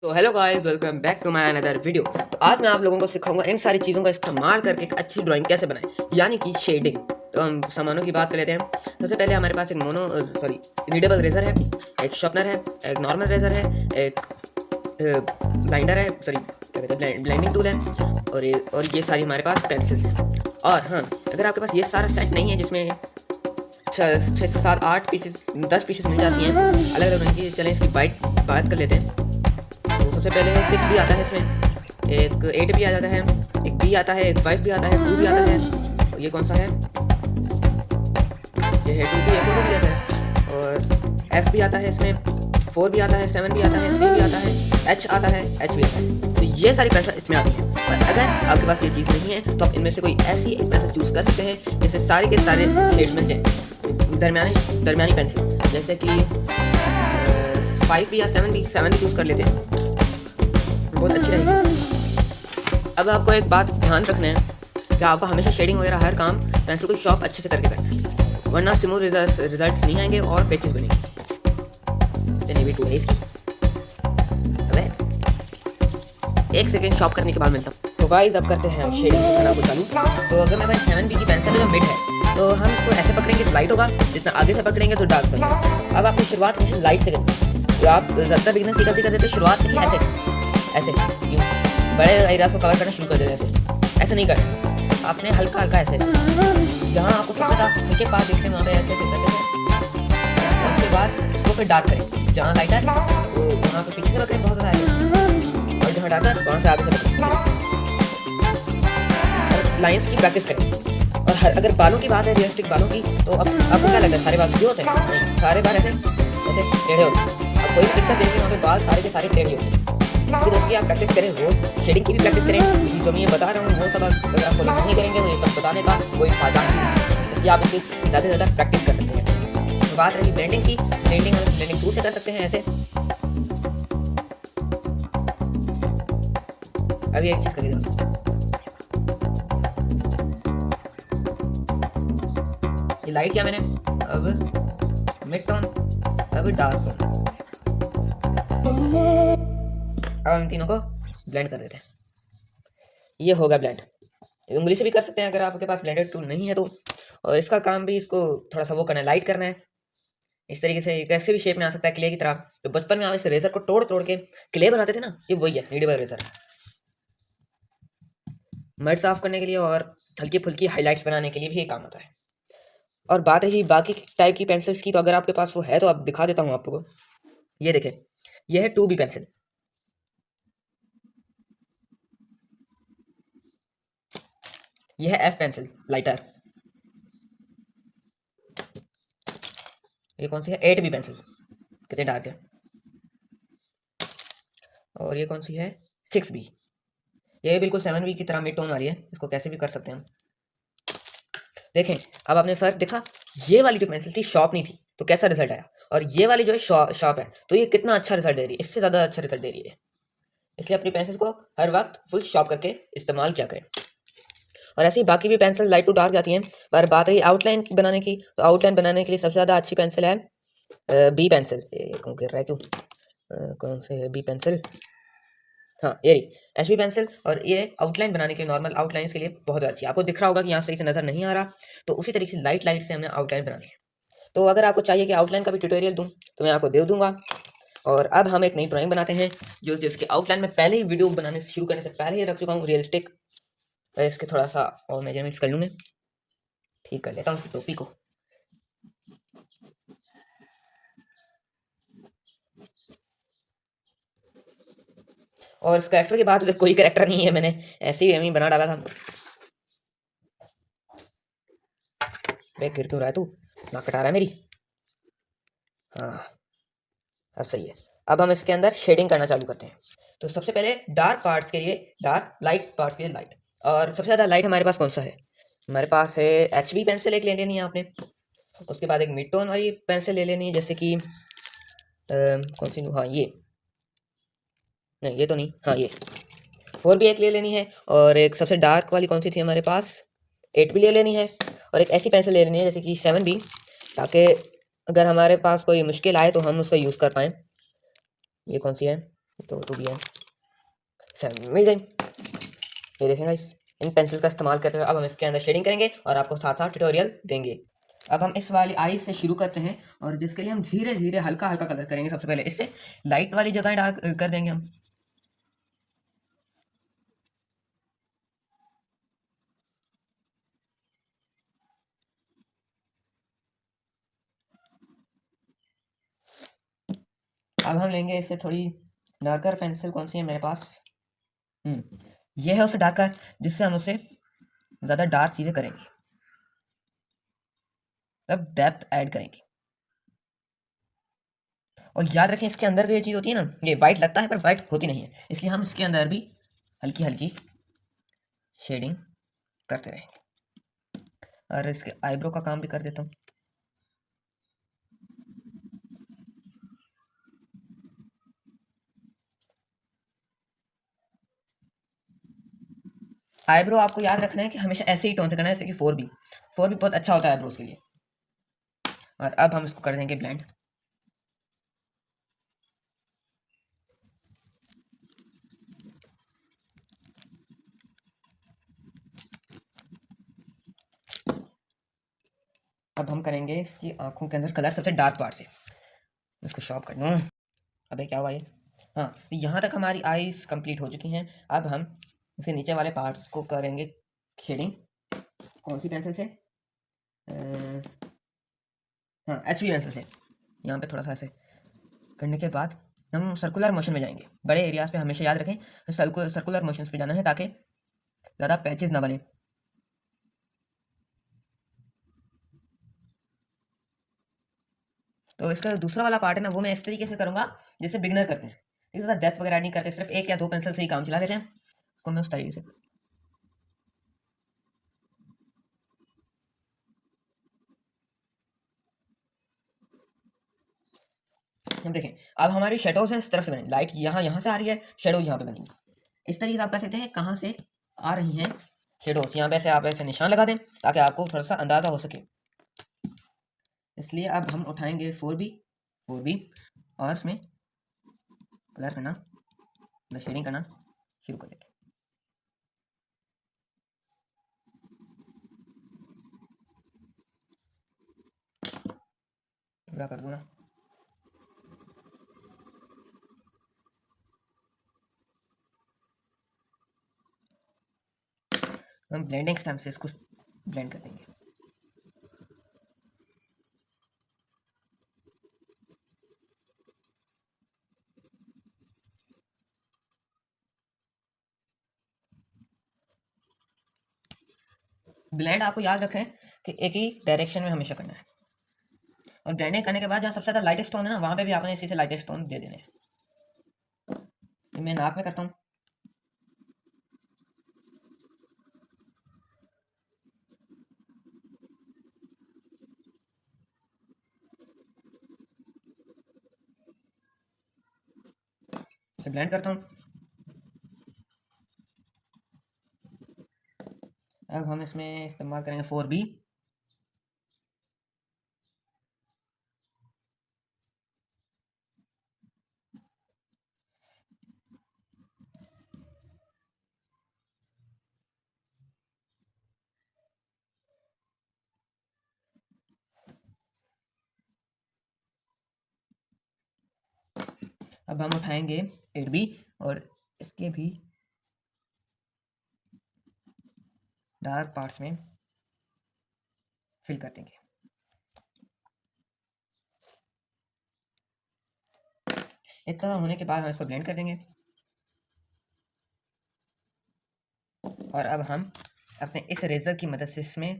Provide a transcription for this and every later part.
तो hello guys, welcome back to my another video. तो आज मैं आप लोगों को सिखाऊंगा इन सारी चीज़ों का इस्तेमाल करके एक अच्छी ड्राइंग कैसे बनाएं, यानी कि शेडिंग। तो हम सामानों की बात कर लेते हैं। सबसे पहले हमारे पास एक रीडेबल रेजर है, एक शार्पनर है, एक नॉर्मल रेजर है, एक ब्लाइंडर है, क्या कहते हैं, ब्लेंडिंग टूल है, और ये सारी हमारे पास पेंसिल्स हैं। और हाँ, अगर आपके पास ये सारा सेट नहीं है जिसमें 6 से 7 8 पीसेस 10 पीसेस मिल जाती हैं अलग अलग रंग की, चलें इसकी बात कर लेते हैं। तो सबसे पहले 6 भी आता है, इसमें एक 8 भी आ जाता है, एक बी आता है, एक 5 भी आता है, 2 भी आता है, और ये कौन सा है, ये है 2 भी, एक और भी आता है, और एफ भी आता है, इसमें 4 भी आता है, 7 भी आता है, 3 भी आता है, एच आता है, एच भी आता है। तो ये सारी पेंसिल इसमें आती है। और अगर आपके पास ये चीज़ नहीं है तो आप इनमें से कोई ऐसी एक पेंसिल चूज़ कर सकते हैं जिससे सारे के सारे शेड्स मिल जाए, दरमियानी पेंसिल, जैसे कि 5 भी या 7 भी चूज़ कर लेते हैं, बहुत अच्छी रहेगी। अब आपको एक बात ध्यान रखना है कि आपको हमेशा शेडिंग वगैरह हर काम पेंसिल को शॉर्प अच्छे से करके करना है, वरना स्मूथ रिजल्ट्स नहीं आएंगे और पेचेस बनेंगे। भी टू है इसकी। अबे 1 सेकेंड शॉप करने के बाद मिलता हूँ। तो गाइस, अब करते हैं हम शेडिंग से खाना को चालू। तो अगर मेरे पास 7B की पेंसिल है जो मिड है, तो हम इसको ऐसे पकड़ेंगे तो लाइट होगा, जितना आगे से पकड़ेंगे तो डार्क बनेगा। अब आपकी शुरुआत हमेशा लाइट से करनी है। तो आप ज़्यादातर बिगिनर सीखा करते थे शुरुआत से ही ऐसे यूँ बड़े एरियाज को कवर करना शुरू कर देते। ऐसे नहीं करना, आपने हल्का हल्का ऐसे जहाँ आपको सबसे ज़्यादा हल्के पास दिखते हैं वहाँ पे ऐसे करते हैं। और उसके बाद इसको फिर डार्क करें, जहाँ लाइटर वो वहाँ पे पीछे से पकड़ें बहुत ज़्यादा, और जहाँ डार्कर वहाँ से आगे से पकड़ें। और लाइंस की प्रैक्टिस करें। और अगर बालों की बात है, रियलिस्टिक बालों की, तो अब आपको क्या लगता है सारे बाल सीधे होते हैं? नहीं, सारे बाल ऐसे टेढ़े होते हैं। अब कोई भी पिक्चर देखिए वहाँ पे बाल सारे के सारे टेढ़े होते हैं। फिर उसकी आप प्रैक्टिस करें, रोज शेडिंग की भी प्रैक्टिस करें, क्योंकि जो मैं ये बता रहा हूँ वो सब अगर आप फॉलो नहीं करेंगे तो ये सब बताने का कोई फायदा नहीं। इसलिए आप इसकी ज़्यादा से ज़्यादा प्रैक्टिस कर सकते हैं। तो बात रही ब्लेंडिंग की, ब्लेंडिंग टूल से कर सकते हैं ऐसे। अभी एक चीज़ करिए, ये लाइट किया मैंने, अब मिड टोन, अब डार्क टोन। अब हम तीनों को ब्लेंड कर देते हैं। ये होगा ब्लेंड। उंगली से भी कर सकते हैं अगर आपके पास ब्लेंडर टूल नहीं है तो। और इसका काम भी इसको थोड़ा सा वो करना है, लाइट करना है। इस तरीके से कैसे भी शेप में आ सकता है, क्ले की तरह। तो बचपन में आप इस रेजर को तोड़ तोड़ के क्ले बनाते थे ना, ये वही है रीडेबल रेजर। मड साफ करने के लिए और हल्की फुल्की हाईलाइट्स बनाने के लिए भी ये काम आता है। और बात रही बाकी टाइप की पेंसिल्स की, तो अगर आपके पास वो है तो आप दिखा देता हूँ आपको। ये देखें, ये है 2B पेंसिल, ये है F पेंसिल लाइटर, ये कौन सी है 8B पेंसिल, कितने डार्क है। और ये कौन सी है 6B, ये बिल्कुल 7B की तरह मिड टोन वाली है, इसको कैसे भी कर सकते हैं हम। देखें, अब आपने फर्क देखा, ये वाली जो पेंसिल थी शॉर्प नहीं थी तो कैसा रिजल्ट आया, और ये वाली जो है शॉर्प है तो ये कितना अच्छा रिजल्ट दे रही है, इससे ज़्यादा अच्छा रिजल्ट दे रही है। इसलिए अपनी पेंसिल को हर वक्त फुल शॉर्प करके इस्तेमाल किया करें। और ऐसे ही बाकी भी पेंसिल लाइट टू डार्क जाती हैं। पर बात रही आउटलाइन बनाने की, तो आउटलाइन बनाने के लिए सबसे ज़्यादा अच्छी पेंसिल है बी पेंसिल। कौन गिर रहा है क्यों, कौन से है बी पेंसिल, हाँ ये रही एचबी पेंसिल। और ये आउटलाइन बनाने के लिए, नॉर्मल आउटलाइंस के लिए बहुत अच्छी है। आपको दिख रहा होगा कि यहाँ सही से नज़र नहीं आ रहा, तो उसी तरीके से लाइट से हमने आउटलाइन बनानी है। तो अगर आपको चाहिए कि आउटलाइन का भी ट्यूटोरियल दूँ तो मैं आपको दे दूंगा। और अब हम एक नई ड्राइंग बनाते हैं जिसके आउटलाइन में पहले ही वीडियो बनाने से शुरू करने से पहले ही रख चुका हूँ, रियलिस्टिक। इसके थोड़ा सा और मेजरमेंट्स कर लूँ मैं, ठीक कर लेता हूँ उसकी टोपी को। और इस कैरेक्टर के बाद तो कोई कैरेक्टर नहीं है, मैंने ऐसे ही एमी बना डाला था। बैग गिर क्यों रहा है तू, नाक कटा रहा है मेरी। हाँ, अब सही है। अब हम इसके अंदर शेडिंग करना चालू करते हैं। तो सबसे पहले डार्क पार्ट्स के लिए डार्क, लाइट पार्ट्स के लिए लाइट। और सबसे ज़्यादा लाइट हमारे पास कौन सा है, हमारे पास है HB पेंसिल, एक ले लेनी है आपने। उसके बाद एक मिड टोन वाली पेंसिल ले लेनी है, जैसे कि कौन सी, हाँ ये, नहीं ये तो नहीं, हाँ ये 4B एक ले लेनी है। और एक सबसे डार्क वाली कौन सी थी हमारे पास, 8B ले लेनी है। और एक ऐसी पेंसिल ले लेनी है जैसे कि 7B, ताकि अगर हमारे पास कोई मुश्किल आए तो हम उसका यूज़ कर पाएँ। ये कौन सी है, तो 2 bn 7 मिल गई। ये देखें गाइस, इन पेंसिल का इस्तेमाल करते हुए अब हम इसके अंदर शेडिंग करेंगे और आपको साथ साथ ट्यूटोरियल देंगे। अब हम इस वाली आई से शुरू करते हैं और जिसके लिए हम धीरे धीरे हल्का हल्का कलर करेंगे। सबसे पहले इससे लाइट वाली जगह डार्क कर देंगे हम। अब हम लेंगे इससे थोड़ी डार्कर पेंसिल, कौन सी है मेरे पास, ये है उससे डार्कर, जिससे हम उसे ज़्यादा डार्क चीज़ें करेंगे, अब डेप्थ ऐड करेंगे। और याद रखें इसके अंदर भी ये चीज़ होती है ना, ये वाइट लगता है पर वाइट होती नहीं है, इसलिए हम इसके अंदर भी हल्की हल्की शेडिंग करते रहेंगे। और इसके आईब्रो का काम भी कर देता हूँ। आईब्रो आपको याद रखना है कि हमेशा ऐसे ही टोन से करना है, जैसे कि 4B बहुत अच्छा होता है आईब्रोज के लिए। और अब हम इसको कर देंगे ब्लेंड। अब हम करेंगे इसकी आंखों के अंदर कलर सबसे डार्क पार्ट से, इसको शॉप करना। अबे क्या हुआ ये, हाँ, तो यहाँ तक हमारी आईज कंप्लीट हो चुकी हैं। अब हम इसके नीचे वाले पार्ट्स को करेंगे शेडिंग। कौन सी पेंसिल से, हाँ, HB पेंसिल से। यहाँ पे थोड़ा सा ऐसे करने के बाद हम सर्कुलर मोशन में जाएंगे। बड़े एरियाज पे हमेशा याद रखें सर्कुलर मोशंस पे जाना है, ताकि ज़्यादा पैचेस ना बने। तो इसका दूसरा वाला पार्ट है ना, वो मैं इस तरीके से करूँगा जैसे बिगनर करते हैं। इस ज़्यादा डेप्थ वगैरह नहीं करते, सिर्फ 1 या 2 पेंसिल से ही काम चला लेते हैं। उसको मैं उस तरीके से, हम देखें अब हमारी शेडोज है इस तरफ से बनेगी, लाइट यहाँ से आ रही है, शेडो यहाँ पे बनेगी। इस तरीके से आप कह सकते हैं कहाँ से आ रही हैं शेडोज। यहाँ पे ऐसे आप ऐसे निशान लगा दें ताकि आपको थोड़ा सा अंदाज़ा हो सके। इसलिए अब हम उठाएंगे 4B और इसमें कलर करना, शेडिंग करना शुरू कर देंगे। पूरा कर दूँ ना, हम ब्लेंडिंग स्टैम्प से इसको ब्लेंड कर देंगे। ब्लेंड आपको याद रखें कि एक ही डायरेक्शन में हमेशा करना है। और ब्लेंडिंग करने के बाद जहाँ सबसे ज़्यादा लाइटेस्ट टोन है ना, वहाँ पे भी आपने इसी से लाइटेस्ट टोन दे देने हैं। तो मैं नाक में करता हूँ। इसे ब्लेंड करता हूँ। अब हम इसमें इस्तेमाल करेंगे 4B। अब हम उठाएंगे 8B और इसके भी डार्क पार्ट्स में फिल कर देंगे। इतना होने के बाद हम इसको ब्लेंड कर देंगे। और अब हम अपने इस रेजर की मदद से इसमें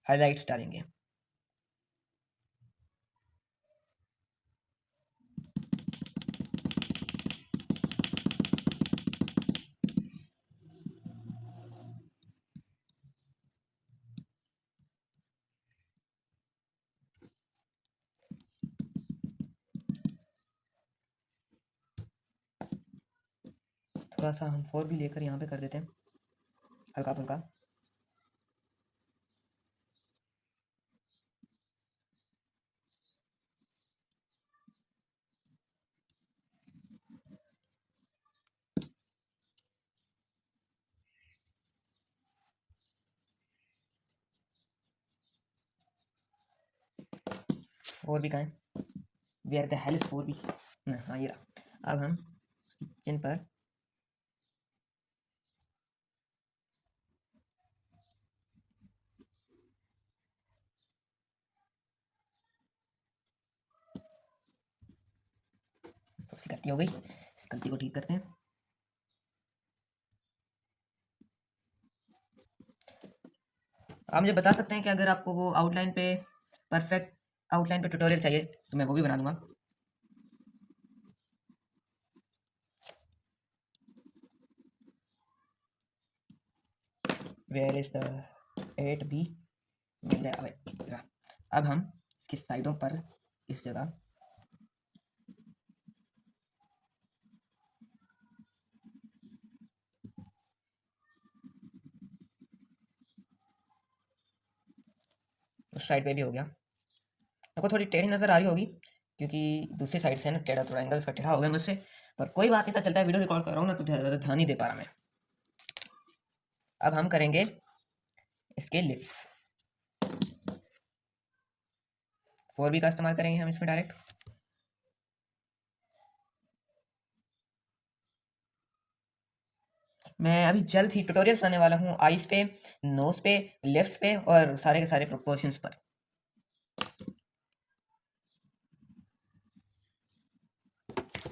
हाइलाइट्स डालेंगे। थोड़ा सा हम 4B लेकर यहाँ पे कर देते हैं हल्का फुल्का। फोर भी कहाँ है? Where the hell is four भी? हाँ ये रहा। अब हम चिन पर थोड़ी सी गलती हो गई, इस गलती को ठीक करते हैं। आप मुझे बता सकते हैं कि अगर आपको वो आउटलाइन पे परफेक्ट आउटलाइन पे ट्यूटोरियल चाहिए तो मैं वो भी बना दूंगा। Where is the 8B? अब हम इसकी साइडों पर इस जगह उस साइड पे भी हो गया। आपको थोड़ी टेढ़ी नज़र आ रही होगी क्योंकि दूसरी साइड से ना टेढ़ा, थोड़ा एंगल इसका टेढ़ा हो गया मुझसे, पर कोई बात नहीं था, चलता है। वीडियो रिकॉर्ड कर रहा हूँ ना तो ज़्यादा ध्यान नहीं दे पा रहा मैं। अब हम करेंगे इसके लिप्स। 4B का इस्तेमाल करेंगे हम इसमें डायरेक्ट। मैं अभी जल्द ही ट्यूटोरियल बनाने वाला हूँ आईज पे, नोज पे, लिप्स पे और सारे के सारे प्रोपोर्शंस पर।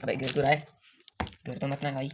अबे गिर तो रहा है, गिर तो मत ना भाई।